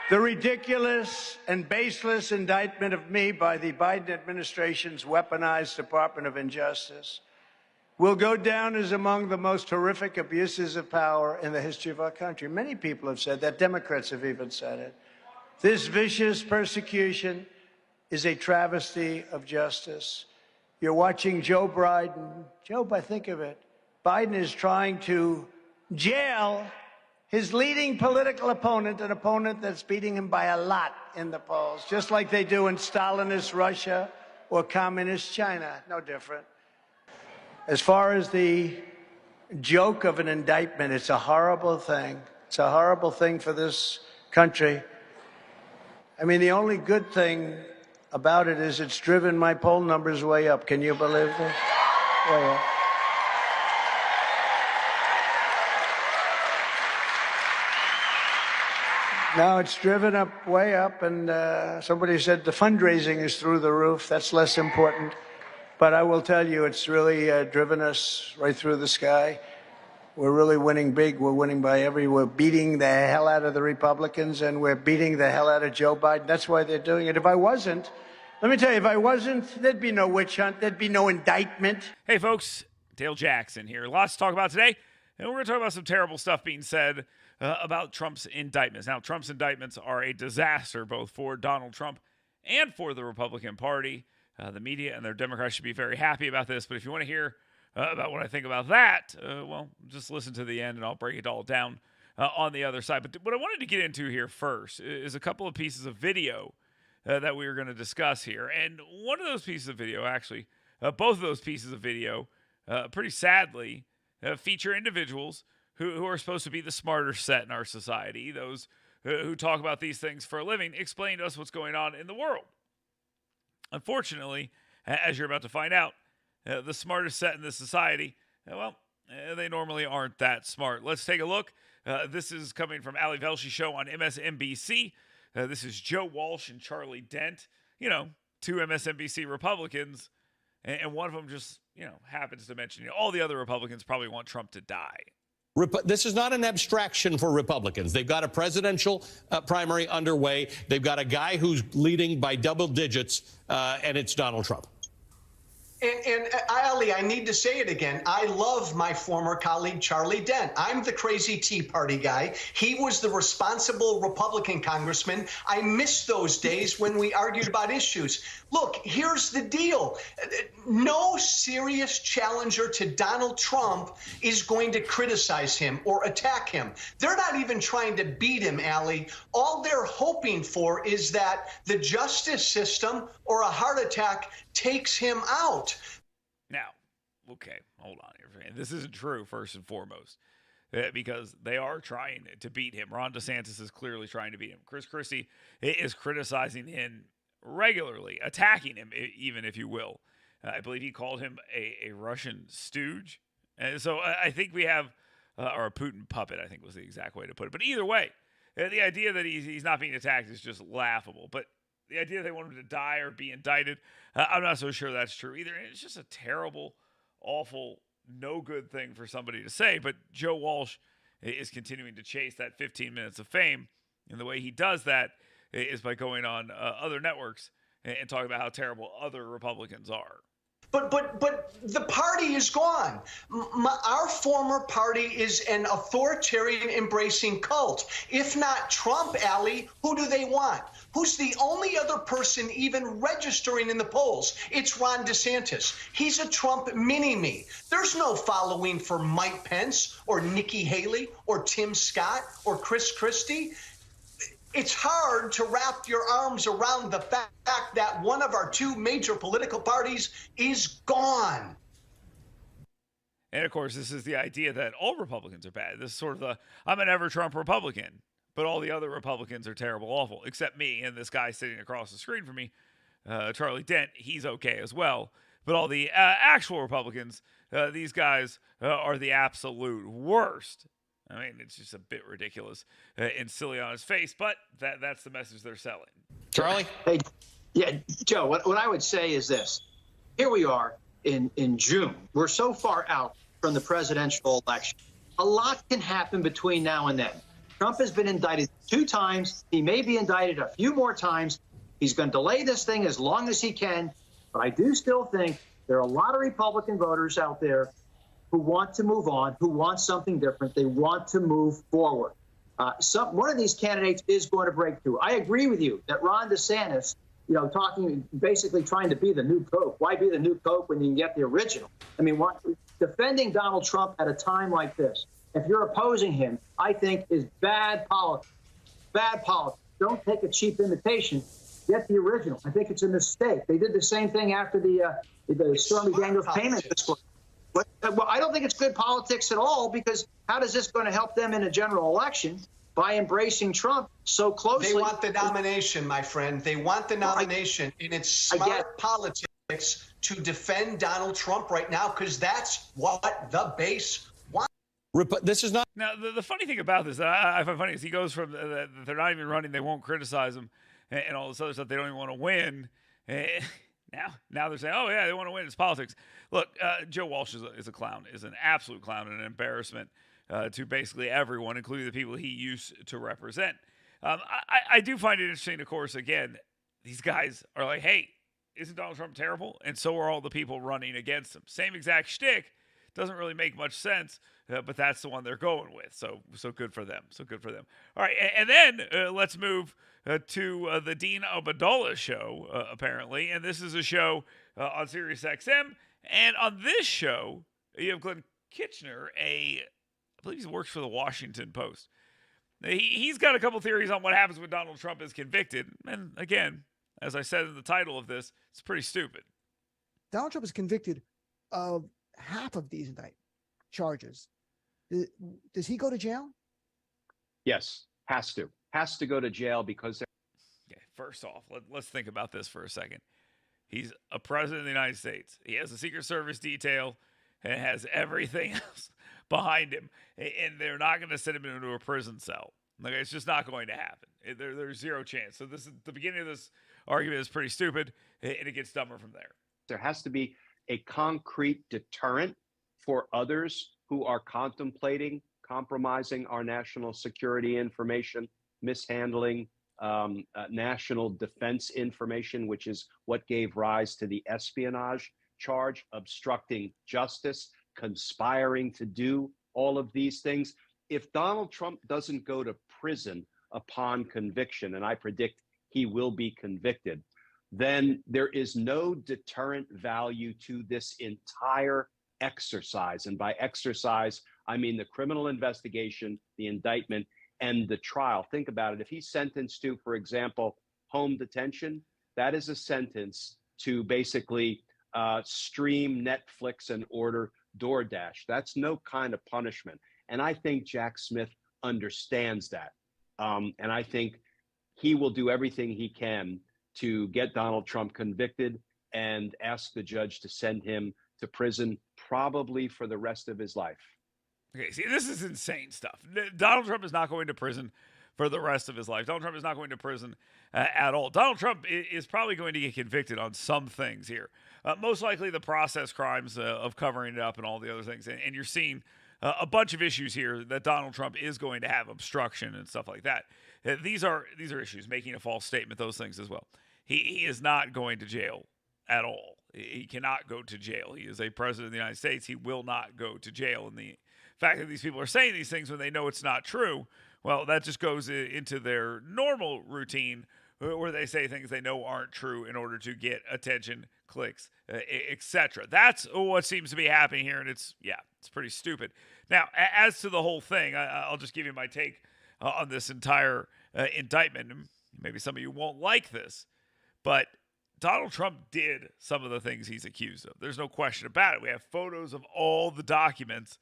The ridiculous and baseless indictment of me by the Biden administration's weaponized Department of Injustice will go down as among the most horrific abuses of power in the history of our country. Many people have said that. Democrats have even said it. This vicious persecution is a travesty of justice. You're watching Joe Biden. Joe, think of it. Biden is trying to jail his leading political opponent, an opponent that's beating him by a lot in the polls, just like they do in Stalinist Russia or communist China. No different. As far as the joke of an indictment, it's a horrible thing. It's a horrible thing for this country. I mean, the only good thing about it is it's driven my poll numbers way up. Can you believe this? Way up. Now it's driven up, way up, and somebody said the fundraising is through the roof. That's less important. But I will tell you, it's really driven us right through the sky. We're really winning big. We're winning by we're beating the hell out of the Republicans, and we're beating the hell out of Joe Biden. That's why they're doing it. If I wasn't, let me tell you, if I wasn't, there'd be no witch hunt. There'd be no indictment. Hey, folks, Dale Jackson here. Lots to talk about today, and we're going to talk about some terrible stuff being said about Trump's indictments. Now, Trump's indictments are a disaster both for Donald Trump and for the Republican Party. The media and their Democrats should be very happy about this, but if you want to hear about what I think about that, well, just listen to the end and I'll break it all down on the other side. But what I wanted to get into here first is a couple of pieces of video that we were going to discuss here. And one of those pieces of video, actually, both of those pieces of video, pretty sadly, feature individuals who are supposed to be the smarter set in our society, those who talk about these things for a living, explain to us what's going on in the world. Unfortunately, as you're about to find out, the smartest set in this society, well, they normally aren't that smart. Let's take a look. This is coming from Ali Velshi show on MSNBC. This is Joe Walsh and Charlie Dent, two MSNBC Republicans, and one of them just, happens to mention all the other Republicans probably want Trump to die. This is not an abstraction for Republicans. They've got a presidential primary underway. They've got a guy who's leading by double digits, and it's Donald Trump. And Ali, I need to say it again. I love my former colleague, Charlie Dent. I'm the crazy Tea Party guy. He was the responsible Republican congressman. I miss those days when we argued about issues. Look, here's the deal. No serious challenger to Donald Trump is going to criticize him or attack him. They're not even trying to beat him, Ali. All they're hoping for is that the justice system or a heart attack takes him out. Now, okay, hold on here. This isn't true, first and foremost, because they are trying to beat him. Ron DeSantis is clearly trying to beat him. Chris Christie is criticizing him regularly, attacking him, even if you will. I believe he called him a Russian stooge. And so I think we have, or a Putin puppet, I think was the exact way to put it. But either way, the idea that he's not being attacked is just laughable. But the idea they want him to die or be indicted, I'm not so sure that's true either. And it's just a terrible, awful, no good thing for somebody to say. But Joe Walsh is continuing to chase that 15 minutes of fame. And the way he does that is by going on other networks and talking about how terrible other Republicans are. But the party is gone. Our former party is an authoritarian embracing cult. If not Trump, Ali, who do they want? Who's the only other person even registering in the polls? It's Ron DeSantis. He's a Trump mini-me. There's no following for Mike Pence or Nikki Haley or Tim Scott or Chris Christie. It's hard to wrap your arms around the fact that one of our two major political parties is gone. And of course, this is the idea that all Republicans are bad. This is sort of I'm an ever-Trump Republican, but all the other Republicans are terrible, awful, except me and this guy sitting across the screen from me, Charlie Dent. He's okay as well. But all the actual Republicans, these guys are the absolute worst. I mean, it's just a bit ridiculous and silly on his face, but that's the message they're selling. Charlie? Hey, yeah, Joe, what I would say is this. Here we are in June. We're so far out from the presidential election. A lot can happen between now and then. Trump has been indicted 2 times. He may be indicted a few more times. He's going to delay this thing as long as he can. But I do still think there are a lot of Republican voters out there who want to move on, who want something different. They want to move forward. One of these candidates is going to break through. I agree with you that Ron DeSantis, basically trying to be the new Coke. Why be the new Coke when you can get the original? I mean, defending Donald Trump at a time like this, if you're opposing him, I think is bad politics. Bad politics. Don't take a cheap imitation. Get the original. I think it's a mistake. They did the same thing after the Stormy Daniels payment disclosure. Well, I don't think it's good politics at all, because how is this going to help them in a general election by embracing Trump so closely? They want the nomination, my friend. They want the nomination, and it's smart politics to defend Donald Trump right now, because that's what the base wants. This is not. Now, the funny thing about this, I find funny, is he goes from they're not even running, they won't criticize him, and all this other stuff, they don't even want to win. Now they're saying, oh, yeah, they want to win. It's politics. Look, Joe Walsh is a clown, is an absolute clown and an embarrassment to basically everyone, including the people he used to represent. I do find it interesting, of course, again, these guys are like, hey, isn't Donald Trump terrible? And so are all the people running against him. Same exact shtick. Doesn't really make much sense, but that's the one they're going with. So good for them. So good for them. All right, and then let's move to the Dean Obeidallah show, apparently. And this is a show on Sirius XM. And on this show, you have Glenn Kitchener, I believe he works for the Washington Post. He's got a couple theories on what happens when Donald Trump is convicted. And again, as I said in the title of this, it's pretty stupid. Donald Trump is convicted of half of these charges. Does he go to jail? Yes, has to go to jail because. Okay, first off, let's think about this for a second. He's a president of the United States. He has a Secret Service detail and has everything else behind him, and they're not going to send him into a prison cell. Like, it's just not going to happen. There's zero chance. So this is the beginning of this argument is pretty stupid, and it gets dumber from there. There has to be a concrete deterrent for others who are contemplating compromising our national security information, mishandling national defense information, which is what gave rise to the espionage charge, obstructing justice, conspiring to do all of these things. If Donald Trump doesn't go to prison upon conviction, and I predict he will be convicted, then there is no deterrent value to this entire exercise. And by exercise, I mean the criminal investigation, the indictment, and the trial. Think about it. If he's sentenced to, for example, home detention, that is a sentence to basically stream Netflix and order DoorDash. That's no kind of punishment. And I think Jack Smith understands that. And I think he will do everything he can to get Donald Trump convicted and ask the judge to send him to prison, probably for the rest of his life. Okay, see, this is insane stuff. Donald Trump is not going to prison for the rest of his life. Donald Trump is not going to prison at all. Donald Trump is probably going to get convicted on some things here. Most likely the process crimes of covering it up and all the other things. And you're seeing a bunch of issues here that Donald Trump is going to have, obstruction and stuff like that. These are issues, making a false statement, those things as well. He is not going to jail at all. He cannot go to jail. He is a president of the United States. He will not go to jail. And the fact that these people are saying these things when they know it's not true, well, that just goes into their normal routine where they say things they know aren't true in order to get attention, clicks, etc. That's what seems to be happening here, and it's pretty stupid. Now, as to the whole thing, I'll just give you my take on this entire indictment. Maybe some of you won't like this, but Donald Trump did some of the things he's accused of. There's no question about it. We have photos of all the documents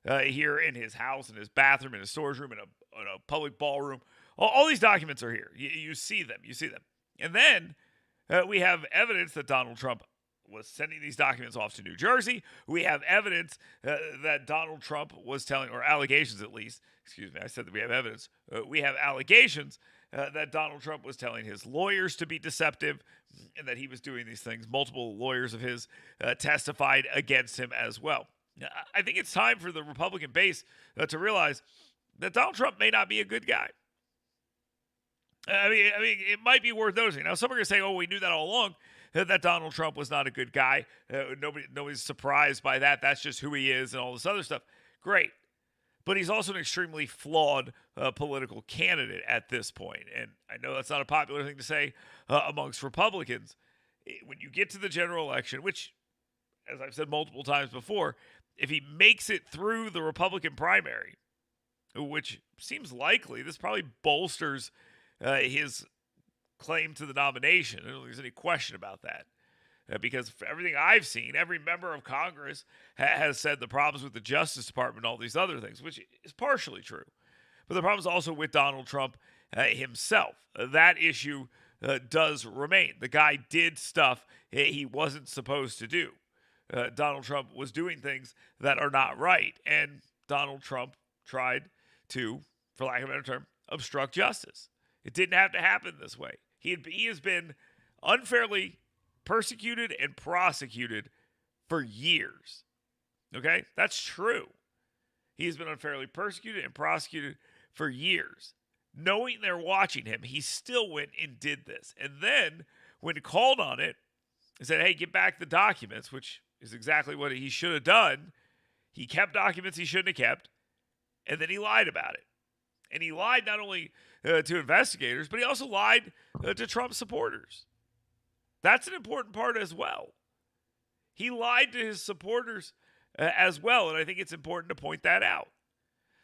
here in his house, in his bathroom, in his storage room, in a public ballroom. All these documents are here. You see them. You see them. And then we have evidence that Donald Trump was sending these documents off to New Jersey. We have evidence that Donald Trump was telling, or allegations at least, excuse me, I said that we have evidence. We have allegations that Donald Trump was telling his lawyers to be deceptive and that he was doing these things. Multiple lawyers of his testified against him as well. I think it's time for the Republican base to realize that Donald Trump may not be a good guy. I mean, it might be worth noticing. Now, some are going to say, "Oh, we knew that all along, that Donald Trump was not a good guy. Nobody's surprised by that. That's just who he is, and all this other stuff." Great, but he's also an extremely flawed political candidate at this point. And I know that's not a popular thing to say amongst Republicans. When you get to the general election, which, as I've said multiple times before, if he makes it through the Republican primary, which seems likely, this probably bolsters his claim to the nomination. I don't think there's any question about that. Because for everything I've seen, every member of Congress has said the problems with the Justice Department, all these other things, which is partially true. But the problem is also with Donald Trump himself. That issue does remain. The guy did stuff he wasn't supposed to do. Donald Trump was doing things that are not right. And Donald Trump tried to, for lack of a better term, obstruct justice. It didn't have to happen this way. He has been unfairly persecuted and prosecuted for years. Okay? That's true. He has been unfairly persecuted and prosecuted for years. Knowing they're watching him, he still went and did this. And then, when called on it, he said, "Hey, get back the documents," which is exactly what he should have done. He kept documents he shouldn't have kept, and then he lied about it. And he lied not only to investigators, but he also lied to Trump supporters. That's an important part as well. He lied to his supporters as well, and I think it's important to point that out.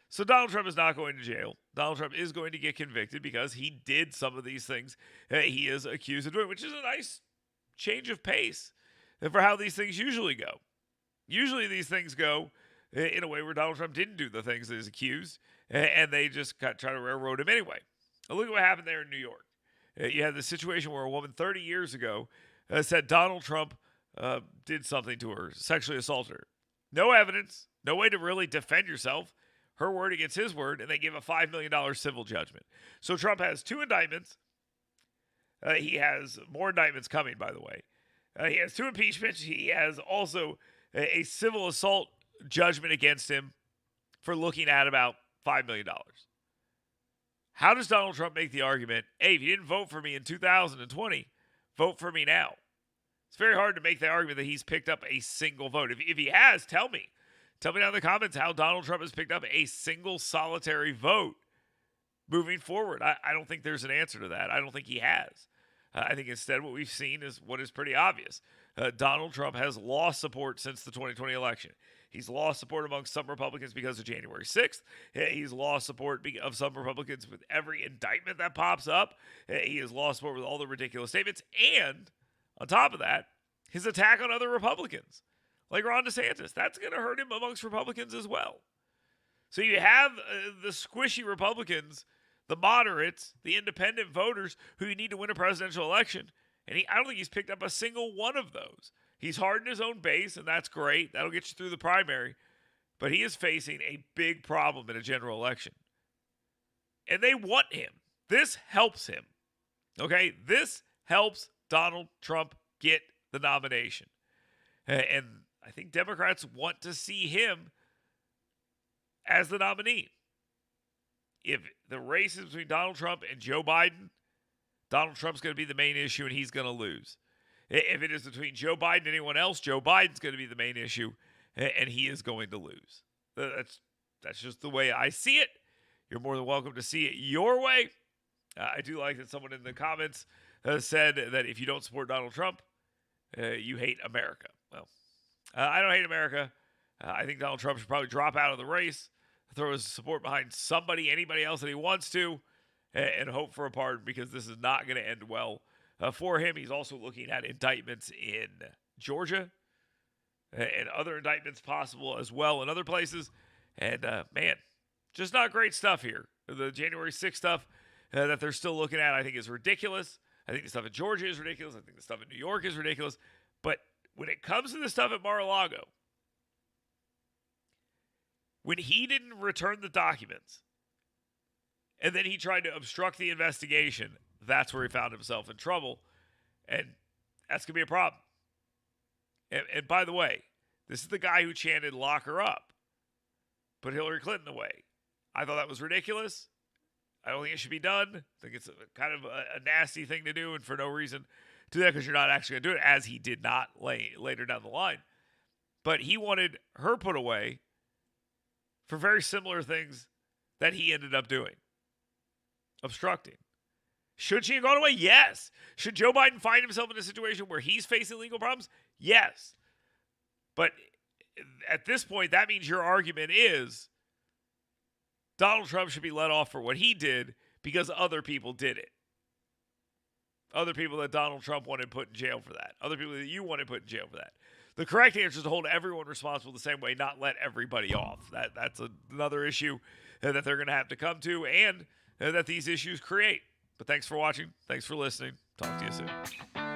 So Donald Trump is not going to jail. Donald Trump is going to get convicted because he did some of these things he is accused of doing, which is a nice change of pace for how these things usually go. Usually these things go in a way where Donald Trump didn't do the things that he's accused, and they just try to railroad him anyway. Now look at what happened there in New York. You had the situation where a woman 30 years ago said Donald Trump did something to her, sexually assaulted her. No evidence, no way to really defend yourself. Her word against his word, and they give a $5 million civil judgment. So Trump has 2 indictments. He has more indictments coming, by the way. He has 2 impeachments. He has also a civil assault judgment against him for looking at about $5 million. How does Donald Trump make the argument, "Hey, if you didn't vote for me in 2020, vote for me now"? It's very hard to make the argument that he's picked up a single vote. If he has, tell me. Tell me down in the comments how Donald Trump has picked up a single solitary vote moving forward. I don't think there's an answer to that. I don't think he has. I think instead what we've seen is what is pretty obvious. Donald Trump has lost support since the 2020 election. He's lost support among some Republicans because of January 6th. He's lost support of some Republicans with every indictment that pops up. He has lost support with all the ridiculous statements. And on top of that, his attack on other Republicans, like Ron DeSantis. That's going to hurt him amongst Republicans as well. So you have the squishy Republicans, the moderates, the independent voters who you need to win a presidential election. And I don't think he's picked up a single one of those. He's hardened his own base, and that's great. That'll get you through the primary. But he is facing a big problem in a general election. And they want him. This helps him. Okay? This helps Donald Trump get the nomination. And I think Democrats want to see him as the nominee. If the race is between Donald Trump and Joe Biden, Donald Trump's going to be the main issue, and he's going to lose. If it is between Joe Biden and anyone else, Joe Biden's going to be the main issue, and he is going to lose. That's just the way I see it. You're more than welcome to see it your way. I do like that someone in the comments said that if you don't support Donald Trump, you hate America. Well, I don't hate America. I think Donald Trump should probably drop out of the race, throw his support behind somebody, anybody else that he wants to, and hope for a pardon, because this is not going to end well for him. He's also looking at indictments in Georgia and other indictments possible as well in other places. And, man, just not great stuff here. The January 6th stuff that they're still looking at, I think, is ridiculous. I think the stuff in Georgia is ridiculous. I think the stuff in New York is ridiculous. But when it comes to the stuff at Mar-a-Lago, when he didn't return the documents and then he tried to obstruct the investigation, that's where he found himself in trouble. And that's going to be a problem. And by the way, this is the guy who chanted "lock her up," put Hillary Clinton away. I thought that was ridiculous. I don't think it should be done. I think it's kind of a nasty thing to do, and for no reason to do that because you're not actually going to do it, as he did not later down the line. But he wanted her put away for very similar things that he ended up doing. Obstructing. Should she have gone away? Yes. Should Joe Biden find himself in a situation where he's facing legal problems? Yes. But at this point, that means your argument is Donald Trump should be let off for what he did because other people did it. Other people that Donald Trump wanted put in jail for that. Other people that you wanted put in jail for that. The correct answer is to hold everyone responsible the same way, not let everybody off. That's another issue that they're going to have to come to and that these issues create. But thanks for watching. Thanks for listening. Talk to you soon.